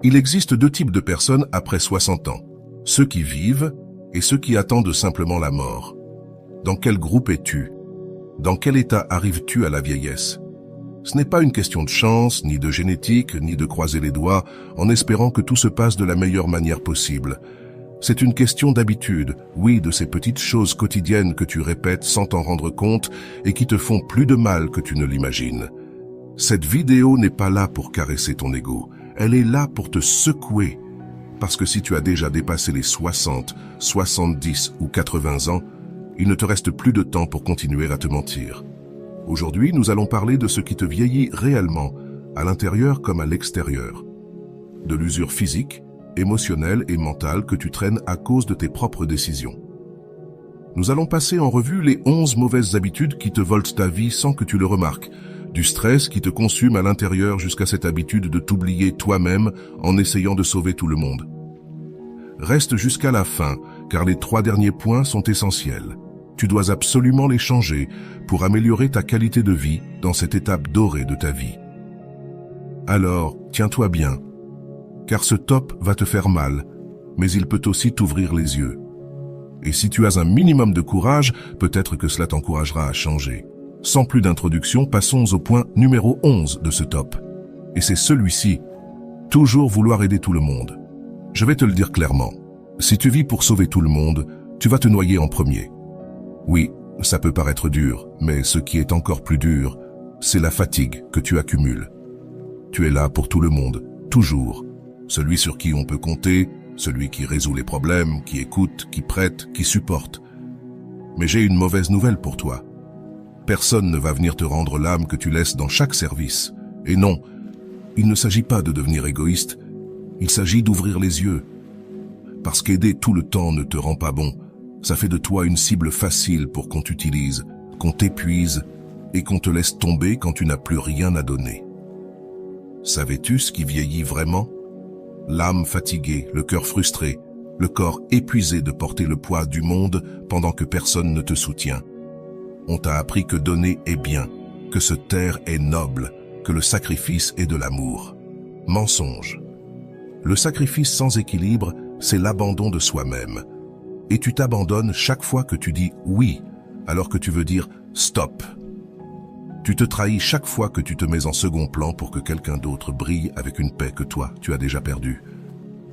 Il existe deux types de personnes après 60 ans. Ceux qui vivent et ceux qui attendent simplement la mort. Dans quel groupe es-tu? Dans quel état arrives-tu à la vieillesse? Ce n'est pas une question de chance, ni de génétique, ni de croiser les doigts en espérant que tout se passe de la meilleure manière possible. C'est une question d'habitude, oui, de ces petites choses quotidiennes que tu répètes sans t'en rendre compte et qui te font plus de mal que tu ne l'imagines. Cette vidéo n'est pas là pour caresser ton ego, elle est là pour te secouer. Parce que si tu as déjà dépassé les 60, 70 ou 80 ans, il ne te reste plus de temps pour continuer à te mentir. Aujourd'hui, nous allons parler de ce qui te vieillit réellement, à l'intérieur comme à l'extérieur. De l'usure physique, émotionnelle et mentale que tu traînes à cause de tes propres décisions. Nous allons passer en revue les 11 mauvaises habitudes qui te volent ta vie sans que tu le remarques, du stress qui te consume à l'intérieur jusqu'à cette habitude de t'oublier toi-même en essayant de sauver tout le monde. Reste jusqu'à la fin, car les 3 derniers points sont essentiels. Tu dois absolument les changer pour améliorer ta qualité de vie dans cette étape dorée de ta vie. Alors, tiens-toi bien, car ce top va te faire mal, mais il peut aussi t'ouvrir les yeux. Et si tu as un minimum de courage, peut-être que cela t'encouragera à changer. Sans plus d'introduction, passons au point numéro 11 de ce top. Et c'est celui-ci, toujours vouloir aider tout le monde. Je vais te le dire clairement, si tu vis pour sauver tout le monde, tu vas te noyer en premier. Oui, ça peut paraître dur, mais ce qui est encore plus dur, c'est la fatigue que tu accumules. Tu es là pour tout le monde, toujours. Celui sur qui on peut compter, celui qui résout les problèmes, qui écoute, qui prête, qui supporte. Mais j'ai une mauvaise nouvelle pour toi. Personne ne va venir te rendre l'âme que tu laisses dans chaque service. Et non, il ne s'agit pas de devenir égoïste, il s'agit d'ouvrir les yeux. Parce qu'aider tout le temps ne te rend pas bon. Ça fait de toi une cible facile pour qu'on t'utilise, qu'on t'épuise et qu'on te laisse tomber quand tu n'as plus rien à donner. Savais-tu ce qui vieillit vraiment? L'âme fatiguée, le cœur frustré, le corps épuisé de porter le poids du monde pendant que personne ne te soutient. On t'a appris que donner est bien, que se taire est noble, que le sacrifice est de l'amour. Mensonge. Le sacrifice sans équilibre, c'est l'abandon de soi-même. Et tu t'abandonnes chaque fois que tu dis oui, alors que tu veux dire stop. Tu te trahis chaque fois que tu te mets en second plan pour que quelqu'un d'autre brille avec une paix que toi, tu as déjà perdue.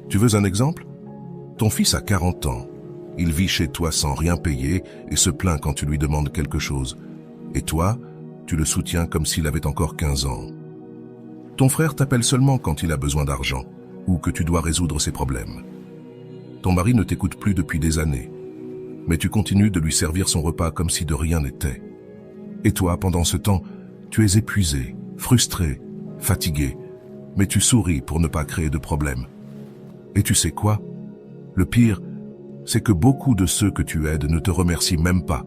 Tu veux un exemple? Ton fils a 40 ans. Il vit chez toi sans rien payer et se plaint quand tu lui demandes quelque chose. Et toi, tu le soutiens comme s'il avait encore 15 ans. Ton frère t'appelle seulement quand il a besoin d'argent ou que tu dois résoudre ses problèmes. Ton mari ne t'écoute plus depuis des années, mais tu continues de lui servir son repas comme si de rien n'était. Et toi, pendant ce temps, tu es épuisé, frustré, fatigué, mais tu souris pour ne pas créer de problème. Et tu sais quoi? Le pire, c'est que beaucoup de ceux que tu aides ne te remercient même pas,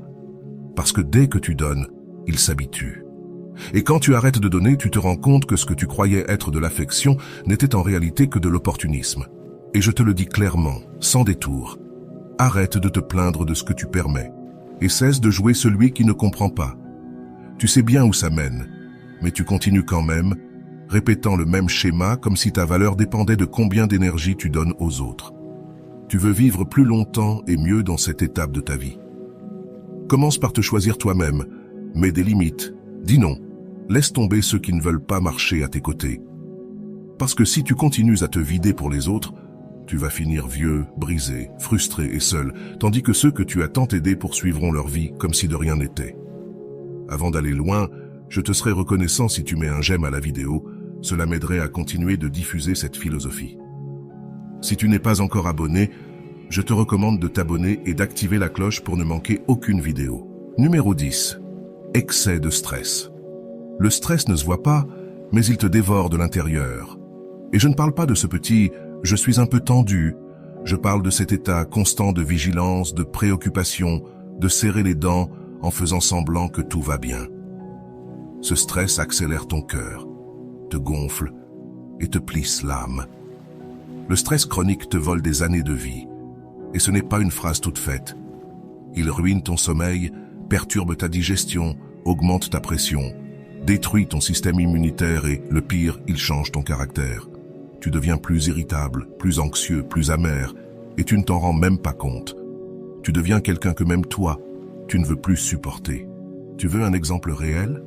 parce que dès que tu donnes, ils s'habituent. Et quand tu arrêtes de donner, tu te rends compte que ce que tu croyais être de l'affection n'était en réalité que de l'opportunisme. Et je te le dis clairement, sans détour, arrête de te plaindre de ce que tu permets, et cesse de jouer celui qui ne comprend pas. Tu sais bien où ça mène, mais tu continues quand même, répétant le même schéma comme si ta valeur dépendait de combien d'énergie tu donnes aux autres. Tu veux vivre plus longtemps et mieux dans cette étape de ta vie. Commence par te choisir toi-même, mets des limites, dis non, laisse tomber ceux qui ne veulent pas marcher à tes côtés. Parce que si tu continues à te vider pour les autres, tu vas finir vieux, brisé, frustré et seul, tandis que ceux que tu as tant aidés poursuivront leur vie comme si de rien n'était. Avant d'aller loin, je te serais reconnaissant si tu mets un j'aime à la vidéo, cela m'aiderait à continuer de diffuser cette philosophie. Si tu n'es pas encore abonné, je te recommande de t'abonner et d'activer la cloche pour ne manquer aucune vidéo. Numéro 10. Excès de stress. Le stress ne se voit pas, mais il te dévore de l'intérieur. Et je ne parle pas de ce petit « je suis un peu tendu », je parle de cet état constant de vigilance, de préoccupation, de serrer les dents en faisant semblant que tout va bien. Ce stress accélère ton cœur, te gonfle et te plisse l'âme. Le stress chronique te vole des années de vie. Et ce n'est pas une phrase toute faite. Il ruine ton sommeil, perturbe ta digestion, augmente ta pression, détruit ton système immunitaire et, le pire, il change ton caractère. Tu deviens plus irritable, plus anxieux, plus amer, et tu ne t'en rends même pas compte. Tu deviens quelqu'un que même toi, tu ne veux plus supporter. Tu veux un exemple réel?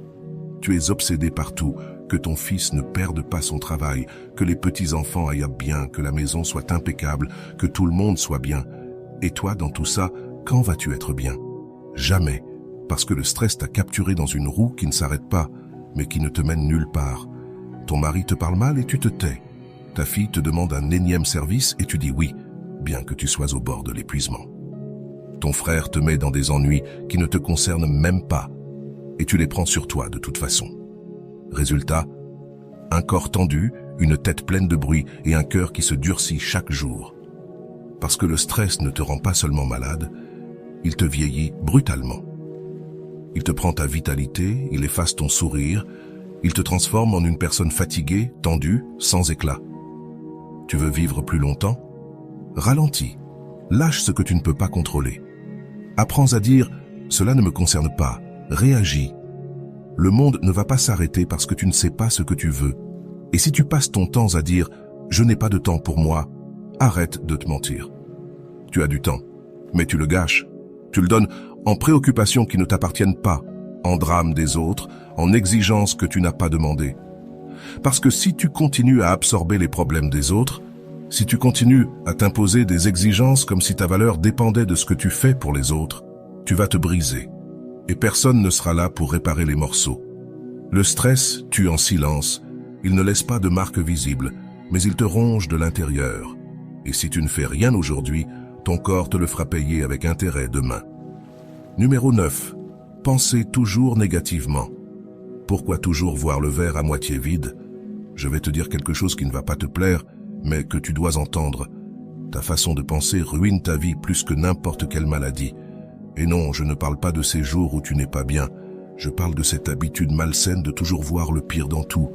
Tu es obsédé par tout, que ton fils ne perde pas son travail, que les petits-enfants aillent bien, que la maison soit impeccable, que tout le monde soit bien. Et toi, dans tout ça, quand vas-tu être bien? Jamais, parce que le stress t'a capturé dans une roue qui ne s'arrête pas, mais qui ne te mène nulle part. Ton mari te parle mal et tu te tais. Ta fille te demande un énième service et tu dis oui, bien que tu sois au bord de l'épuisement. Ton frère te met dans des ennuis qui ne te concernent même pas, et tu les prends sur toi de toute façon. Résultat, un corps tendu, une tête pleine de bruit et un cœur qui se durcit chaque jour. Parce que le stress ne te rend pas seulement malade, il te vieillit brutalement. Il te prend ta vitalité, il efface ton sourire, il te transforme en une personne fatiguée, tendue, sans éclat. Tu veux vivre plus longtemps? Ralentis, lâche ce que tu ne peux pas contrôler. Apprends à dire « cela ne me concerne pas », réagis. Le monde ne va pas s'arrêter parce que tu ne sais pas ce que tu veux. Et si tu passes ton temps à dire « je n'ai pas de temps pour moi », arrête de te mentir. Tu as du temps, mais tu le gâches. Tu le donnes en préoccupations qui ne t'appartiennent pas, en drames des autres, en exigences que tu n'as pas demandées. Parce que si tu continues à absorber les problèmes des autres, si tu continues à t'imposer des exigences comme si ta valeur dépendait de ce que tu fais pour les autres, tu vas te briser. Et personne ne sera là pour réparer les morceaux. Le stress tue en silence, il ne laisse pas de marque visible, mais il te ronge de l'intérieur. Et si tu ne fais rien aujourd'hui, ton corps te le fera payer avec intérêt demain. Numéro 9. Pensez toujours négativement. Pourquoi toujours voir le verre à moitié vide? Je vais te dire quelque chose qui ne va pas te plaire, mais que tu dois entendre. Ta façon de penser ruine ta vie plus que n'importe quelle maladie. Et non, je ne parle pas de ces jours où tu n'es pas bien. Je parle de cette habitude malsaine de toujours voir le pire dans tout.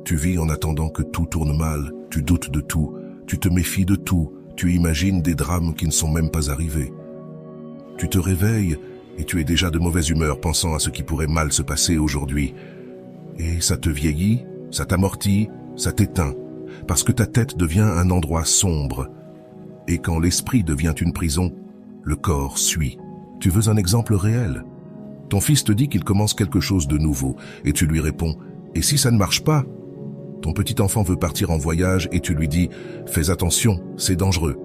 Tu vis en attendant que tout tourne mal, tu doutes de tout, tu te méfies de tout, tu imagines des drames qui ne sont même pas arrivés. Tu te réveilles et tu es déjà de mauvaise humeur pensant à ce qui pourrait mal se passer aujourd'hui. Et ça te vieillit, ça t'amortit, ça t'éteint, parce que ta tête devient un endroit sombre. Et quand l'esprit devient une prison, le corps suit. Tu veux un exemple réel? Ton fils te dit qu'il commence quelque chose de nouveau et tu lui réponds « Et si ça ne marche pas ?» Ton petit enfant veut partir en voyage et tu lui dis « Fais attention, c'est dangereux. »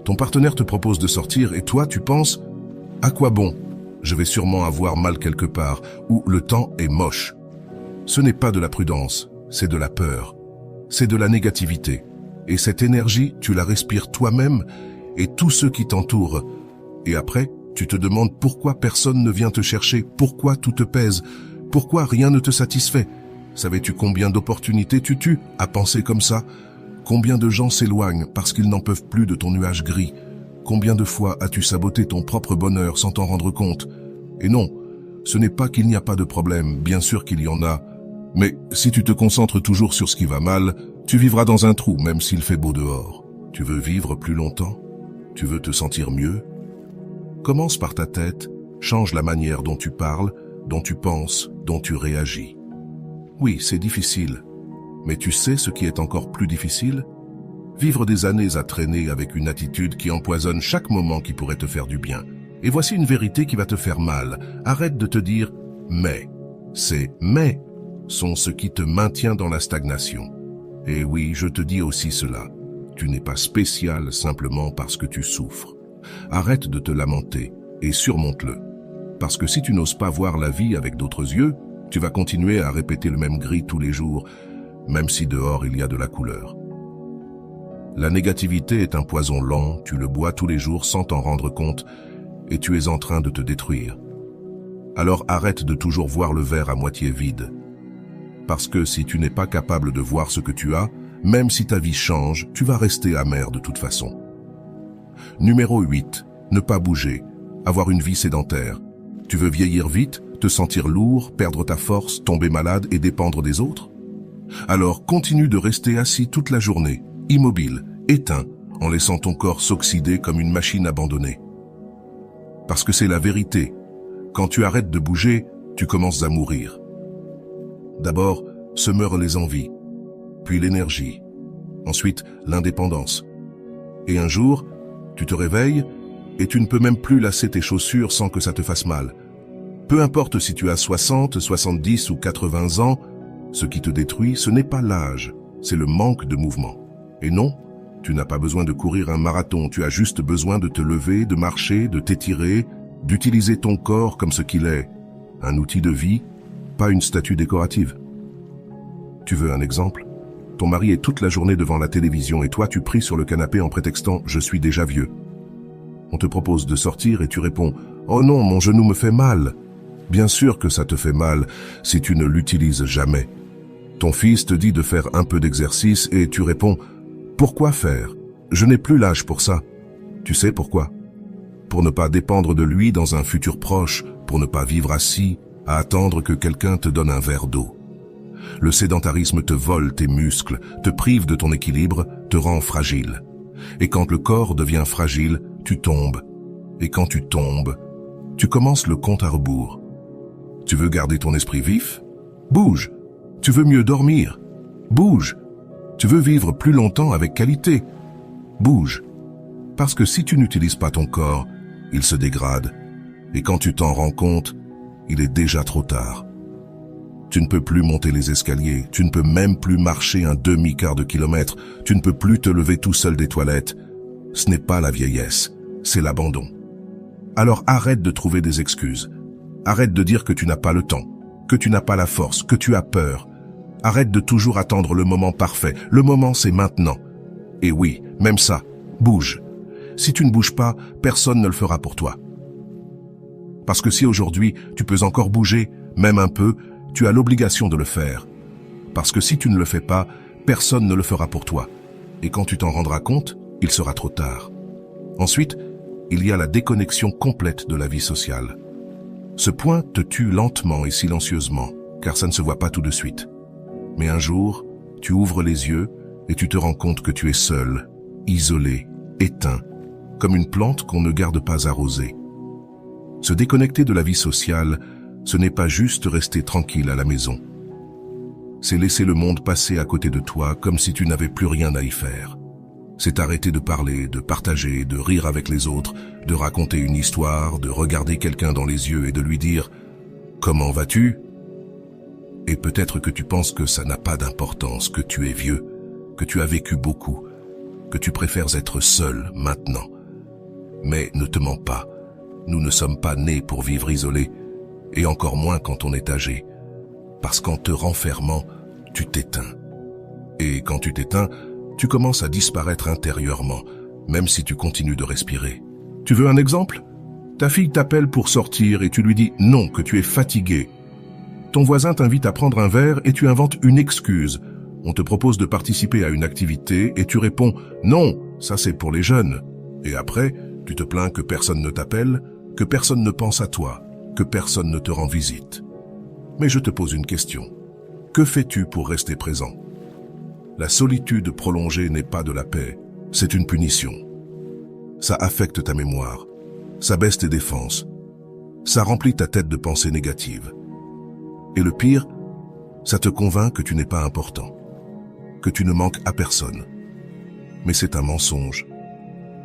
Ton partenaire te propose de sortir et toi tu penses « À quoi bon? Je vais sûrement avoir mal quelque part ou le temps est moche. » Ce n'est pas de la prudence, c'est de la peur. C'est de la négativité. Et cette énergie, tu la respires toi-même et tous ceux qui t'entourent. Et après, tu te demandes pourquoi personne ne vient te chercher, pourquoi tout te pèse, pourquoi rien ne te satisfait. Savais-tu combien d'opportunités tu tues à penser comme ça? Combien de gens s'éloignent parce qu'ils n'en peuvent plus de ton nuage gris? Combien de fois as-tu saboté ton propre bonheur sans t'en rendre compte? Et non, ce n'est pas qu'il n'y a pas de problème, bien sûr qu'il y en a. Mais si tu te concentres toujours sur ce qui va mal, tu vivras dans un trou même s'il fait beau dehors. Tu veux vivre plus longtemps? Tu veux te sentir mieux? Commence par ta tête, change la manière dont tu parles, dont tu penses, dont tu réagis. Oui, c'est difficile, mais tu sais ce qui est encore plus difficile? Vivre des années à traîner avec une attitude qui empoisonne chaque moment qui pourrait te faire du bien. Et voici une vérité qui va te faire mal. Arrête de te dire « mais ». Ces « mais » sont ce qui te maintient dans la stagnation. Et oui, je te dis aussi cela. Tu n'es pas spécial simplement parce que tu souffres. Arrête de te lamenter et surmonte-le. Parce que si tu n'oses pas voir la vie avec d'autres yeux, tu vas continuer à répéter le même gris tous les jours, même si dehors il y a de la couleur. La négativité est un poison lent, tu le bois tous les jours sans t'en rendre compte et tu es en train de te détruire. Alors arrête de toujours voir le verre à moitié vide. Parce que si tu n'es pas capable de voir ce que tu as, même si ta vie change, tu vas rester amer de toute façon. Numéro 8. Ne pas bouger. Avoir une vie sédentaire. Tu veux vieillir vite, te sentir lourd, perdre ta force, tomber malade et dépendre des autres? Alors continue de rester assis toute la journée, immobile, éteint, en laissant ton corps s'oxyder comme une machine abandonnée. Parce que c'est la vérité. Quand tu arrêtes de bouger, tu commences à mourir. D'abord, se meurent les envies, puis l'énergie, Ensuite, l'indépendance. Et un jour, tu te réveilles et tu ne peux même plus lasser tes chaussures sans que ça te fasse mal. Peu importe si tu as 60, 70 ou 80 ans, ce qui te détruit, ce n'est pas l'âge, c'est le manque de mouvement. Et non, tu n'as pas besoin de courir un marathon, tu as juste besoin de te lever, de marcher, de t'étirer, d'utiliser ton corps comme ce qu'il est, un outil de vie, pas une statue décorative. Tu veux un exemple? Ton mari est toute la journée devant la télévision et toi tu pries sur le canapé en prétextant « je suis déjà vieux ». On te propose de sortir et tu réponds « oh non, mon genou me fait mal ». Bien sûr que ça te fait mal si tu ne l'utilises jamais. Ton fils te dit de faire un peu d'exercice et tu réponds « pourquoi faire? Je n'ai plus l'âge pour ça ». Tu sais pourquoi? Pour ne pas dépendre de lui dans un futur proche, pour ne pas vivre assis, à attendre que quelqu'un te donne un verre d'eau. Le sédentarisme te vole tes muscles, te prive de ton équilibre, te rend fragile. Et quand le corps devient fragile, tu tombes. Et quand tu tombes, tu commences le compte à rebours. Tu veux garder ton esprit vif? Bouge. Tu veux mieux dormir? Bouge. Tu veux vivre plus longtemps avec qualité? Bouge. Parce que si tu n'utilises pas ton corps, il se dégrade. Et quand tu t'en rends compte, il est déjà trop tard. Tu ne peux plus monter les escaliers, tu ne peux même plus marcher un demi-quart de kilomètre, tu ne peux plus te lever tout seul des toilettes. Ce n'est pas la vieillesse, c'est l'abandon. Alors arrête de trouver des excuses. Arrête de dire que tu n'as pas le temps, que tu n'as pas la force, que tu as peur. Arrête de toujours attendre le moment parfait. Le moment, c'est maintenant. Et oui, même ça, bouge. Si tu ne bouges pas, personne ne le fera pour toi. Parce que si aujourd'hui, tu peux encore bouger, même un peu, tu as l'obligation de le faire. Parce que si tu ne le fais pas, personne ne le fera pour toi. Et quand tu t'en rendras compte, il sera trop tard. Ensuite, il y a la déconnexion complète de la vie sociale. Ce point te tue lentement et silencieusement, car ça ne se voit pas tout de suite. Mais un jour, tu ouvres les yeux et tu te rends compte que tu es seul, isolé, éteint, comme une plante qu'on ne garde pas arrosée. Se déconnecter de la vie sociale, ce n'est pas juste rester tranquille à la maison. C'est laisser le monde passer à côté de toi comme si tu n'avais plus rien à y faire. C'est arrêter de parler, de partager, de rire avec les autres, de raconter une histoire, de regarder quelqu'un dans les yeux et de lui dire « Comment vas-tu » Et peut-être que tu penses que ça n'a pas d'importance, que tu es vieux, que tu as vécu beaucoup, que tu préfères être seul maintenant. Mais ne te mens pas, nous ne sommes pas nés pour vivre isolés, et encore moins quand on est âgé, parce qu'en te renfermant, tu t'éteins. Et quand tu t'éteins, tu commences à disparaître intérieurement, même si tu continues de respirer. Tu veux un exemple? Ta fille t'appelle pour sortir et tu lui dis non, que tu es fatigué. Ton voisin t'invite à prendre un verre et tu inventes une excuse. On te propose de participer à une activité et tu réponds non, ça c'est pour les jeunes. Et après, tu te plains que personne ne t'appelle, que personne ne pense à toi, que personne ne te rend visite. Mais je te pose une question. Que fais-tu pour rester présent? La solitude prolongée n'est pas de la paix, c'est une punition. Ça affecte ta mémoire, ça baisse tes défenses, ça remplit ta tête de pensées négatives. Et le pire, ça te convainc que tu n'es pas important, que tu ne manques à personne. Mais c'est un mensonge.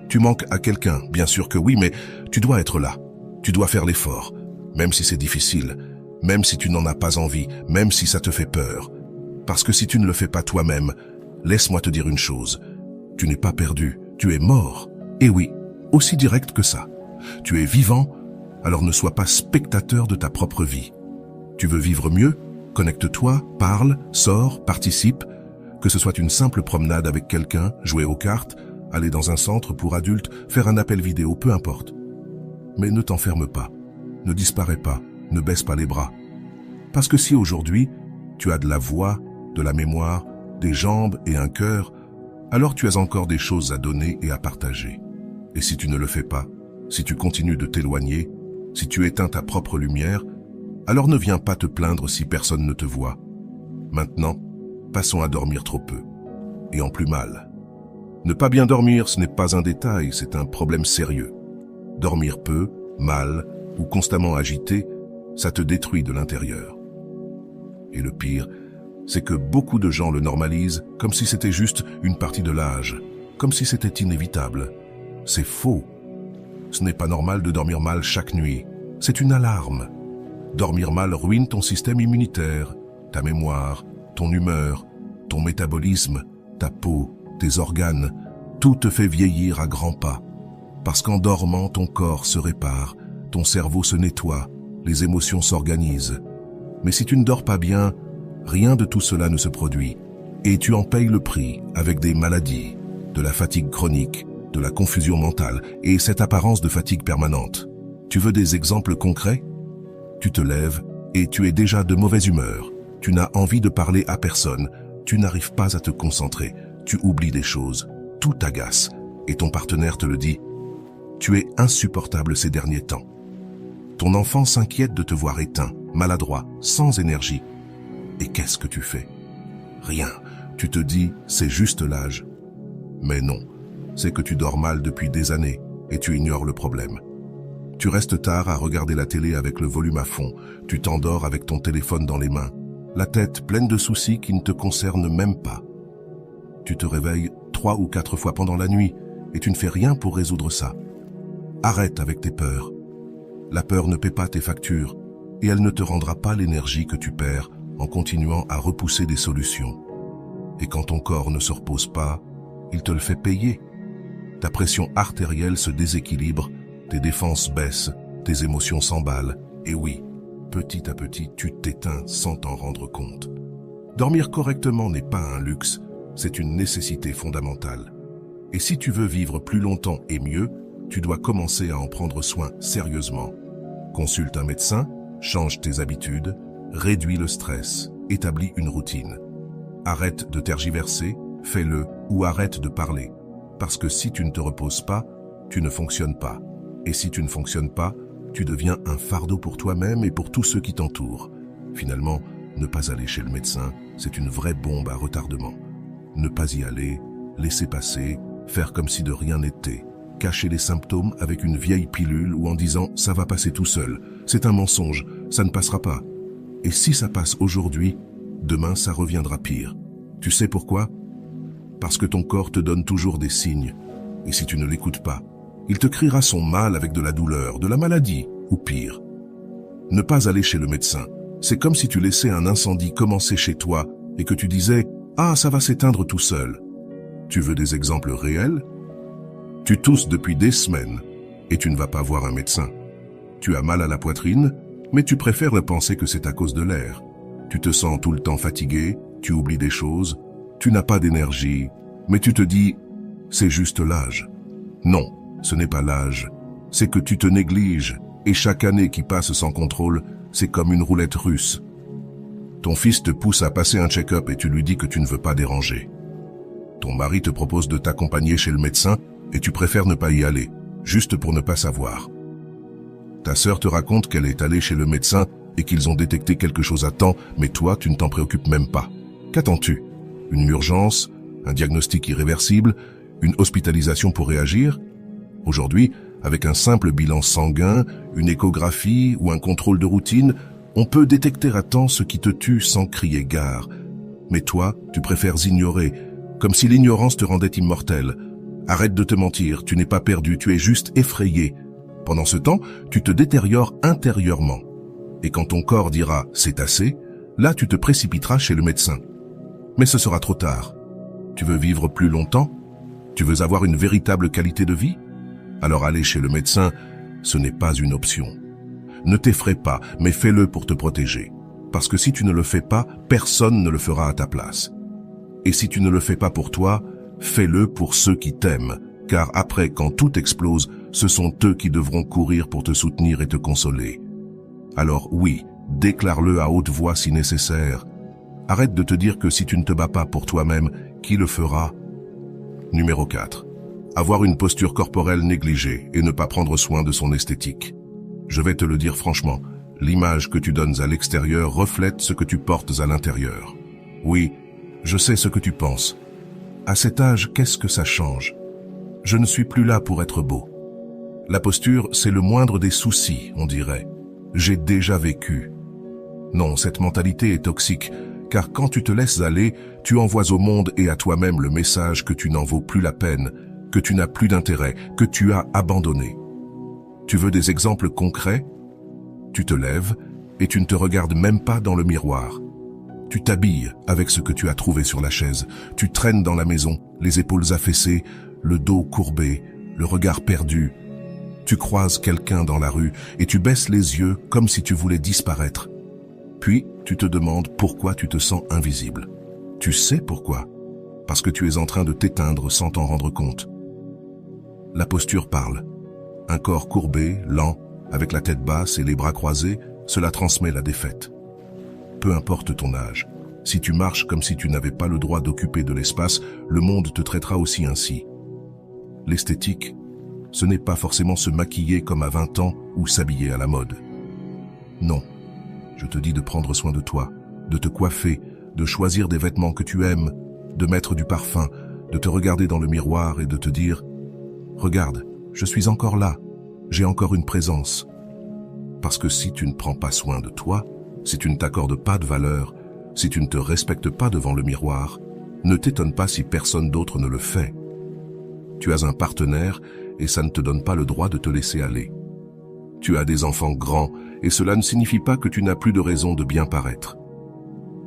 Tu manques à quelqu'un, bien sûr que oui, mais tu dois être là, tu dois faire l'effort, même si c'est difficile, même si tu n'en as pas envie, même si ça te fait peur. Parce que si tu ne le fais pas toi-même, laisse-moi te dire une chose, tu n'es pas perdu, tu es mort. Et oui, aussi direct que ça. Tu es vivant, alors ne sois pas spectateur de ta propre vie. Tu veux vivre mieux? Connecte-toi, parle, sors, participe. Que ce soit une simple promenade avec quelqu'un, jouer aux cartes, aller dans un centre pour adultes, faire un appel vidéo, peu importe. Mais ne t'enferme pas, ne disparais pas, ne baisse pas les bras. Parce que si aujourd'hui, tu as de la voix, de la mémoire, des jambes et un cœur, alors tu as encore des choses à donner et à partager. Et si tu ne le fais pas, si tu continues de t'éloigner, si tu éteins ta propre lumière, alors ne viens pas te plaindre si personne ne te voit. Maintenant, passons à dormir trop peu, et en plus mal. Ne pas bien dormir, ce n'est pas un détail, c'est un problème sérieux. Dormir peu, mal ou constamment agité, ça te détruit de l'intérieur. Et le pire, c'est que beaucoup de gens le normalisent comme si c'était juste une partie de l'âge, comme si c'était inévitable. C'est faux. Ce n'est pas normal de dormir mal chaque nuit. C'est une alarme. Dormir mal ruine ton système immunitaire, ta mémoire, ton humeur, ton métabolisme, ta peau, tes organes. Tout te fait vieillir à grands pas. Parce qu'en dormant, ton corps se répare, ton cerveau se nettoie, les émotions s'organisent. Mais si tu ne dors pas bien, rien de tout cela ne se produit. Et tu en payes le prix avec des maladies, de la fatigue chronique, de la confusion mentale et cette apparence de fatigue permanente. Tu veux des exemples concrets? Tu te lèves et tu es déjà de mauvaise humeur. Tu n'as envie de parler à personne. Tu n'arrives pas à te concentrer. Tu oublies des choses. Tout t'agace. Et ton partenaire te le dit. Tu es insupportable ces derniers temps. Ton enfant s'inquiète de te voir éteint, maladroit, sans énergie. Et qu'est-ce que tu fais? Rien. Tu te dis, c'est juste l'âge. Mais non, c'est que tu dors mal depuis des années et tu ignores le problème. Tu restes tard à regarder la télé avec le volume à fond. Tu t'endors avec ton téléphone dans les mains, la tête pleine de soucis qui ne te concernent même pas. Tu te réveilles 3 ou 4 fois pendant la nuit et tu ne fais rien pour résoudre ça. Arrête avec tes peurs. La peur ne paie pas tes factures et elle ne te rendra pas l'énergie que tu perds en continuant à repousser des solutions. Et quand ton corps ne se repose pas, il te le fait payer. Ta pression artérielle se déséquilibre, tes défenses baissent, tes émotions s'emballent, et oui, petit à petit, tu t'éteins sans t'en rendre compte. Dormir correctement n'est pas un luxe, c'est une nécessité fondamentale. Et si tu veux vivre plus longtemps et mieux, tu dois commencer à en prendre soin sérieusement. Consulte un médecin, change tes habitudes, réduis le stress, établis une routine. Arrête de tergiverser, fais-le ou arrête de parler. Parce que si tu ne te reposes pas, tu ne fonctionnes pas. Et si tu ne fonctionnes pas, tu deviens un fardeau pour toi-même et pour tous ceux qui t'entourent. Finalement, ne pas aller chez le médecin, c'est une vraie bombe à retardement. Ne pas y aller, laisser passer, faire comme si de rien n'était. Cacher les symptômes avec une vieille pilule ou en disant « ça va passer tout seul ». C'est un mensonge, ça ne passera pas. Et si ça passe aujourd'hui, demain ça reviendra pire. Tu sais pourquoi? Parce que ton corps te donne toujours des signes. Et si tu ne l'écoutes pas, il te criera son mal avec de la douleur, de la maladie, ou pire. Ne pas aller chez le médecin, c'est comme si tu laissais un incendie commencer chez toi et que tu disais « ah, ça va s'éteindre tout seul ». Tu veux des exemples réels? Tu tousses depuis des semaines et tu ne vas pas voir un médecin. Tu as mal à la poitrine, mais tu préfères penser que c'est à cause de l'air. Tu te sens tout le temps fatigué, tu oublies des choses, tu n'as pas d'énergie, mais tu te dis « c'est juste l'âge ». Non, ce n'est pas l'âge, c'est que tu te négliges et chaque année qui passe sans contrôle, c'est comme une roulette russe. Ton fils te pousse à passer un check-up et tu lui dis que tu ne veux pas déranger. Ton mari te propose de t'accompagner chez le médecin et tu préfères ne pas y aller, juste pour ne pas savoir. Ta sœur te raconte qu'elle est allée chez le médecin et qu'ils ont détecté quelque chose à temps, mais toi, tu ne t'en préoccupes même pas. Qu'attends-tu? Une urgence? Un diagnostic irréversible? Une hospitalisation pour réagir? Aujourd'hui, avec un simple bilan sanguin, une échographie ou un contrôle de routine, on peut détecter à temps ce qui te tue sans crier gare. Mais toi, tu préfères ignorer, comme si l'ignorance te rendait immortel. Arrête de te mentir, tu n'es pas perdu, tu es juste effrayé. Pendant ce temps, tu te détériores intérieurement. Et quand ton corps dira « c'est assez », là tu te précipiteras chez le médecin. Mais ce sera trop tard. Tu veux vivre plus longtemps? Tu veux avoir une véritable qualité de vie? Alors aller chez le médecin, ce n'est pas une option. Ne t'effraie pas, mais fais-le pour te protéger. Parce que si tu ne le fais pas, personne ne le fera à ta place. Et si tu ne le fais pas pour toi, fais-le pour ceux qui t'aiment. Car après, quand tout explose, ce sont eux qui devront courir pour te soutenir et te consoler. Alors oui, déclare-le à haute voix si nécessaire. Arrête de te dire que si tu ne te bats pas pour toi-même, qui le fera? Numéro 4. Avoir une posture corporelle négligée et ne pas prendre soin de son esthétique. Je vais te le dire franchement, l'image que tu donnes à l'extérieur reflète ce que tu portes à l'intérieur. Oui, je sais ce que tu penses. À cet âge, qu'est-ce que ça change? Je ne suis plus là pour être beau. La posture, c'est le moindre des soucis, on dirait. J'ai déjà vécu. Non, cette mentalité est toxique, car quand tu te laisses aller, tu envoies au monde et à toi-même le message que tu n'en vaux plus la peine, que tu n'as plus d'intérêt, que tu as abandonné. Tu veux des exemples concrets? Tu te lèves et tu ne te regardes même pas dans le miroir. Tu t'habilles avec ce que tu as trouvé sur la chaise. Tu traînes dans la maison, les épaules affaissées, le dos courbé, le regard perdu. Tu croises quelqu'un dans la rue et tu baisses les yeux comme si tu voulais disparaître. Puis, tu te demandes pourquoi tu te sens invisible. Tu sais pourquoi. Parce que tu es en train de t'éteindre sans t'en rendre compte. La posture parle. Un corps courbé, lent, avec la tête basse et les bras croisés, cela transmet la défaite. Peu importe ton âge, si tu marches comme si tu n'avais pas le droit d'occuper de l'espace, le monde te traitera aussi ainsi. L'esthétique, ce n'est pas forcément se maquiller comme à 20 ans ou s'habiller à la mode. Non, je te dis de prendre soin de toi, de te coiffer, de choisir des vêtements que tu aimes, de mettre du parfum, de te regarder dans le miroir et de te dire « Regarde, je suis encore là, j'ai encore une présence. » Parce que si tu ne prends pas soin de toi, si tu ne t'accordes pas de valeur, si tu ne te respectes pas devant le miroir, ne t'étonne pas si personne d'autre ne le fait. Tu as un partenaire et ça ne te donne pas le droit de te laisser aller. Tu as des enfants grands et cela ne signifie pas que tu n'as plus de raison de bien paraître.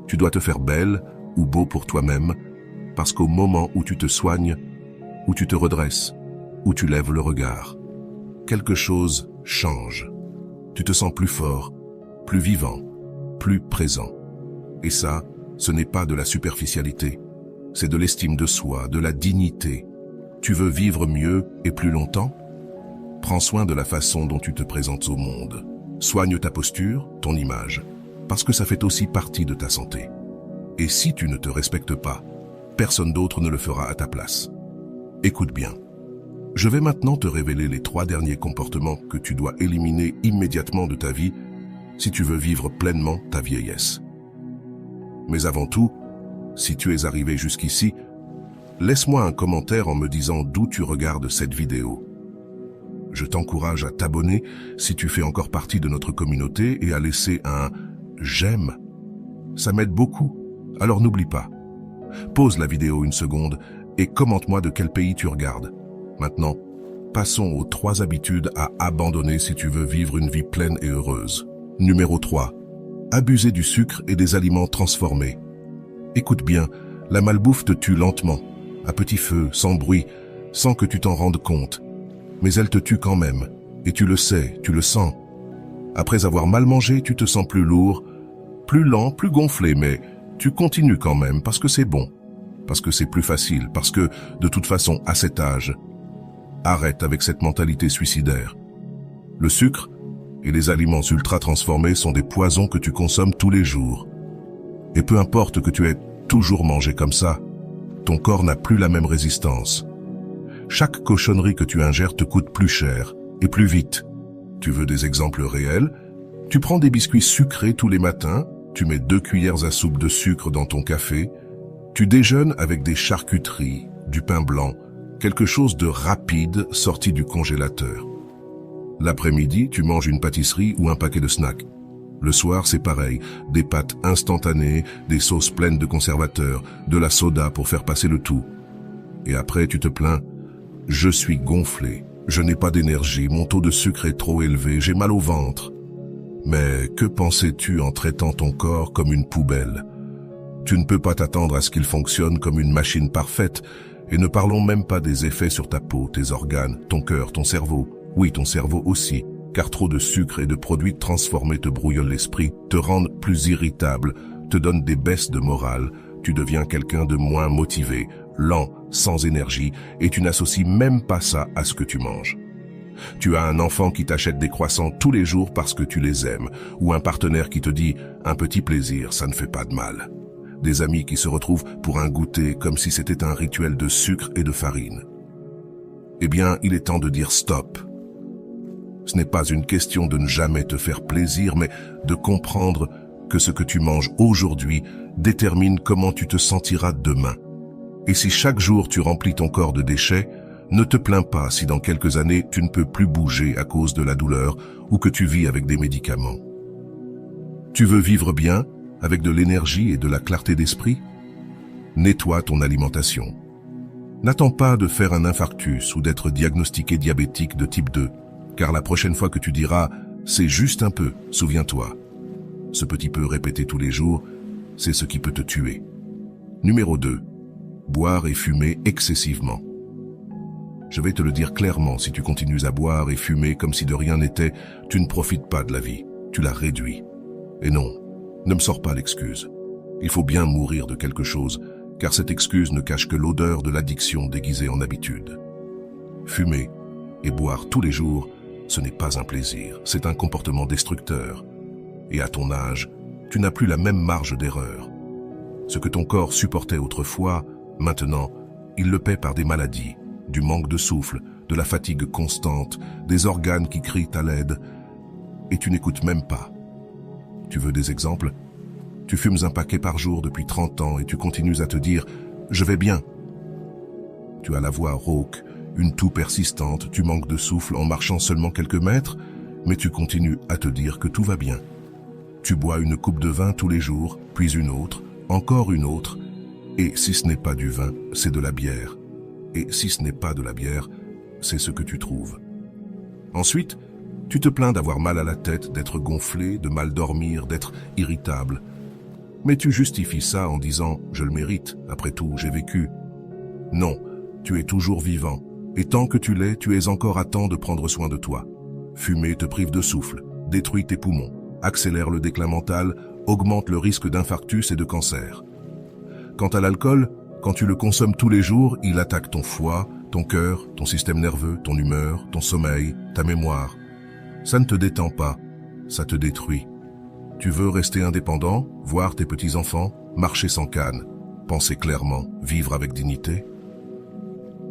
Tu dois te faire belle ou beau pour toi-même parce qu'au moment où tu te soignes, où tu te redresses, où tu lèves le regard, quelque chose change. Tu te sens plus fort, plus vivant, plus présent. Et ça, ce n'est pas de la superficialité, c'est de l'estime de soi, de la dignité. Tu veux vivre mieux et plus longtemps? Prends soin de la façon dont tu te présentes au monde. Soigne ta posture, ton image, parce que ça fait aussi partie de ta santé. Et si tu ne te respectes pas, personne d'autre ne le fera à ta place. Écoute bien. Je vais maintenant te révéler les 3 derniers comportements que tu dois éliminer immédiatement de ta vie si tu veux vivre pleinement ta vieillesse. Mais avant tout, si tu es arrivé jusqu'ici, laisse-moi un commentaire en me disant d'où tu regardes cette vidéo. Je t'encourage à t'abonner si tu fais encore partie de notre communauté et à laisser un « j'aime ». Ça m'aide beaucoup, alors n'oublie pas. Pause la vidéo une seconde et commente-moi de quel pays tu regardes. Maintenant, passons aux 3 habitudes à abandonner si tu veux vivre une vie pleine et heureuse. Numéro 3. Abuser du sucre et des aliments transformés. Écoute bien, la malbouffe te tue lentement, à petit feu, sans bruit, sans que tu t'en rendes compte. Mais elle te tue quand même, et tu le sais, tu le sens. Après avoir mal mangé, tu te sens plus lourd, plus lent, plus gonflé, mais tu continues quand même parce que c'est bon, parce que c'est plus facile, parce que, de toute façon, à cet âge, arrête avec cette mentalité suicidaire. Le sucre et les aliments ultra transformés sont des poisons que tu consommes tous les jours. Et peu importe que tu aies toujours mangé comme ça, ton corps n'a plus la même résistance. Chaque cochonnerie que tu ingères te coûte plus cher et plus vite. Tu veux des exemples réels? Tu prends des biscuits sucrés tous les matins, tu mets 2 cuillères à soupe de sucre dans ton café, tu déjeunes avec des charcuteries, du pain blanc, quelque chose de rapide sorti du congélateur. L'après-midi, tu manges une pâtisserie ou un paquet de snacks. Le soir, c'est pareil, des pâtes instantanées, des sauces pleines de conservateurs, de la soda pour faire passer le tout. Et après, tu te plains, « Je suis gonflé, je n'ai pas d'énergie, mon taux de sucre est trop élevé, j'ai mal au ventre. » Mais que pensais-tu en traitant ton corps comme une poubelle? Tu ne peux pas t'attendre à ce qu'il fonctionne comme une machine parfaite, et ne parlons même pas des effets sur ta peau, tes organes, ton cœur, ton cerveau. Oui, ton cerveau aussi, car trop de sucre et de produits transformés te brouillent l'esprit, te rendent plus irritable, te donnent des baisses de morale, tu deviens quelqu'un de moins motivé, lent, sans énergie, et tu n'associes même pas ça à ce que tu manges. Tu as un enfant qui t'achète des croissants tous les jours parce que tu les aimes, ou un partenaire qui te dit « un petit plaisir, ça ne fait pas de mal ». Des amis qui se retrouvent pour un goûter comme si c'était un rituel de sucre et de farine. Eh bien, il est temps de dire stop. Ce n'est pas une question de ne jamais te faire plaisir, mais de comprendre que ce que tu manges aujourd'hui détermine comment tu te sentiras demain. Et si chaque jour tu remplis ton corps de déchets, ne te plains pas si dans quelques années tu ne peux plus bouger à cause de la douleur ou que tu vis avec des médicaments. Tu veux vivre bien? avec de l'énergie et de la clarté d'esprit? Nettoie ton alimentation. N'attends pas de faire un infarctus ou d'être diagnostiqué diabétique de type 2, car la prochaine fois que tu diras « c'est juste un peu », souviens-toi. Ce petit peu répété tous les jours, c'est ce qui peut te tuer. Numéro 2. Boire et fumer excessivement. Je vais te le dire clairement, si tu continues à boire et fumer comme si de rien n'était, tu ne profites pas de la vie, tu la réduis. Et non, ne me sors pas l'excuse. Il faut bien mourir de quelque chose, car cette excuse ne cache que l'odeur de l'addiction déguisée en habitude. Fumer et boire tous les jours, ce n'est pas un plaisir, c'est un comportement destructeur. Et à ton âge, tu n'as plus la même marge d'erreur. Ce que ton corps supportait autrefois, maintenant, il le paie par des maladies, du manque de souffle, de la fatigue constante, des organes qui crient à l'aide, et tu n'écoutes même pas. Tu veux des exemples? Tu fumes un paquet par jour depuis 30 ans et tu continues à te dire « je vais bien ». Tu as la voix rauque, une toux persistante, tu manques de souffle en marchant seulement quelques mètres, mais tu continues à te dire que tout va bien. Tu bois une coupe de vin tous les jours, puis une autre, encore une autre, et si ce n'est pas du vin, c'est de la bière. Et si ce n'est pas de la bière, c'est ce que tu trouves. Ensuite, tu te plains d'avoir mal à la tête, d'être gonflé, de mal dormir, d'être irritable. Mais tu justifies ça en disant « je le mérite, après tout, j'ai vécu ». Non, tu es toujours vivant, et tant que tu l'es, tu es encore à temps de prendre soin de toi. Fumer te prive de souffle, détruit tes poumons, accélère le déclin mental, augmente le risque d'infarctus et de cancer. Quant à l'alcool, quand tu le consommes tous les jours, il attaque ton foie, ton cœur, ton système nerveux, ton humeur, ton sommeil, ta mémoire. Ça ne te détend pas, ça te détruit. Tu veux rester indépendant, voir tes petits-enfants, marcher sans canne, penser clairement, vivre avec dignité?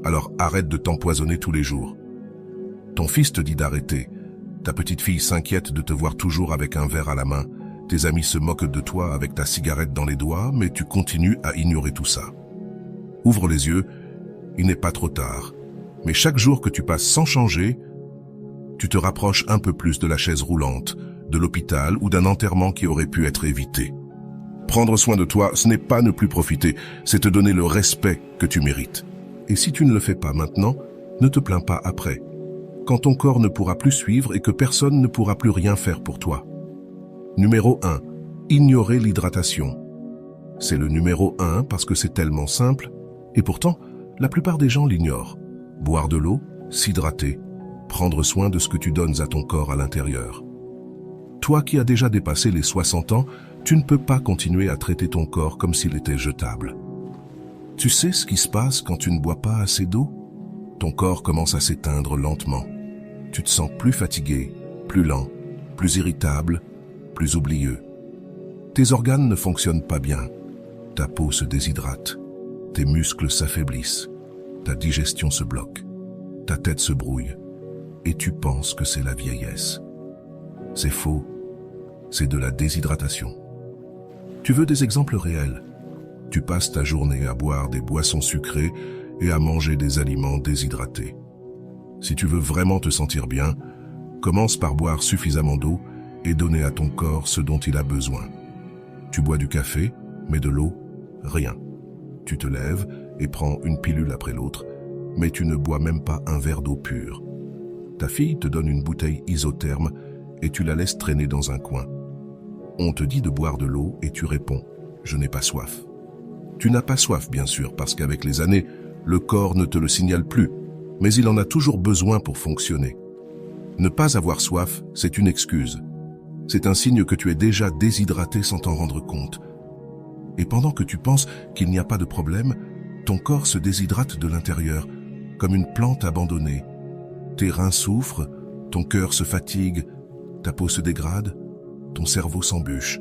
Alors arrête de t'empoisonner tous les jours. Ton fils te dit d'arrêter. Ta petite fille s'inquiète de te voir toujours avec un verre à la main. Tes amis se moquent de toi avec ta cigarette dans les doigts, mais tu continues à ignorer tout ça. Ouvre les yeux, il n'est pas trop tard. Mais chaque jour que tu passes sans changer, tu te rapproches un peu plus de la chaise roulante, de l'hôpital ou d'un enterrement qui aurait pu être évité. Prendre soin de toi, ce n'est pas ne plus profiter, c'est te donner le respect que tu mérites. Et si tu ne le fais pas maintenant, ne te plains pas après, quand ton corps ne pourra plus suivre et que personne ne pourra plus rien faire pour toi. Numéro 1. Ignorer l'hydratation. C'est le numéro 1 parce que c'est tellement simple, et pourtant, la plupart des gens l'ignorent. Boire de l'eau, s'hydrater, prendre soin de ce que tu donnes à ton corps à l'intérieur. Toi qui as déjà dépassé les 60 ans, tu ne peux pas continuer à traiter ton corps comme s'il était jetable. Tu sais ce qui se passe quand tu ne bois pas assez d'eau? Ton corps commence à s'éteindre lentement. Tu te sens plus fatigué, plus lent, plus irritable, plus oublieux. Tes organes ne fonctionnent pas bien. Ta peau se déshydrate. Tes muscles s'affaiblissent. Ta digestion se bloque. Ta tête se brouille. Et tu penses que c'est la vieillesse. C'est faux. C'est de la déshydratation. Tu veux des exemples réels? Tu passes ta journée à boire des boissons sucrées et à manger des aliments déshydratés. Si tu veux vraiment te sentir bien, commence par boire suffisamment d'eau et donner à ton corps ce dont il a besoin. Tu bois du café, mais de l'eau, rien. Tu te lèves et prends une pilule après l'autre, mais tu ne bois même pas un verre d'eau pure. Ta fille te donne une bouteille isotherme et tu la laisses traîner dans un coin. On te dit de boire de l'eau et tu réponds « je n'ai pas soif ». Tu n'as pas soif, bien sûr, parce qu'avec les années, le corps ne te le signale plus, mais il en a toujours besoin pour fonctionner. Ne pas avoir soif, c'est une excuse. C'est un signe que tu es déjà déshydraté sans t'en rendre compte. Et pendant que tu penses qu'il n'y a pas de problème, ton corps se déshydrate de l'intérieur, comme une plante abandonnée. Tes reins souffrent, ton cœur se fatigue, ta peau se dégrade, ton cerveau s'embûche.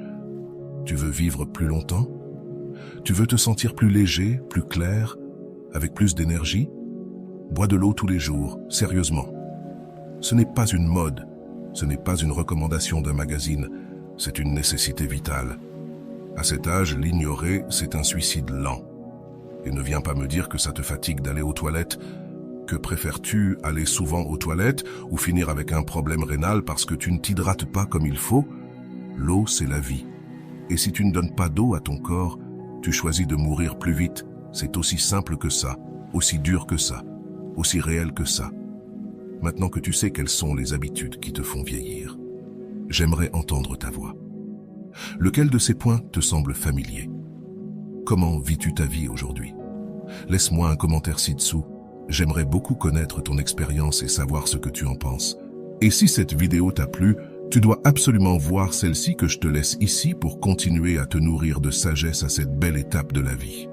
Tu veux vivre plus longtemps? Tu veux te sentir plus léger, plus clair, avec plus d'énergie? Bois de l'eau tous les jours, sérieusement. Ce n'est pas une mode, ce n'est pas une recommandation d'un magazine, c'est une nécessité vitale. À cet âge, l'ignorer, c'est un suicide lent. Et ne viens pas me dire que ça te fatigue d'aller aux toilettes. Que préfères-tu, aller souvent aux toilettes ou finir avec un problème rénal parce que tu ne t'hydrates pas comme il faut? L'eau, c'est la vie. Et si tu ne donnes pas d'eau à ton corps, tu choisis de mourir plus vite. C'est aussi simple que ça, aussi dur que ça, aussi réel que ça. Maintenant que tu sais quelles sont les habitudes qui te font vieillir, j'aimerais entendre ta voix. Lequel de ces points te semble familier? Comment vis-tu ta vie aujourd'hui? Laisse-moi un commentaire ci-dessous. J'aimerais beaucoup connaître ton expérience et savoir ce que tu en penses. Et si cette vidéo t'a plu, tu dois absolument voir celle-ci que je te laisse ici pour continuer à te nourrir de sagesse à cette belle étape de la vie.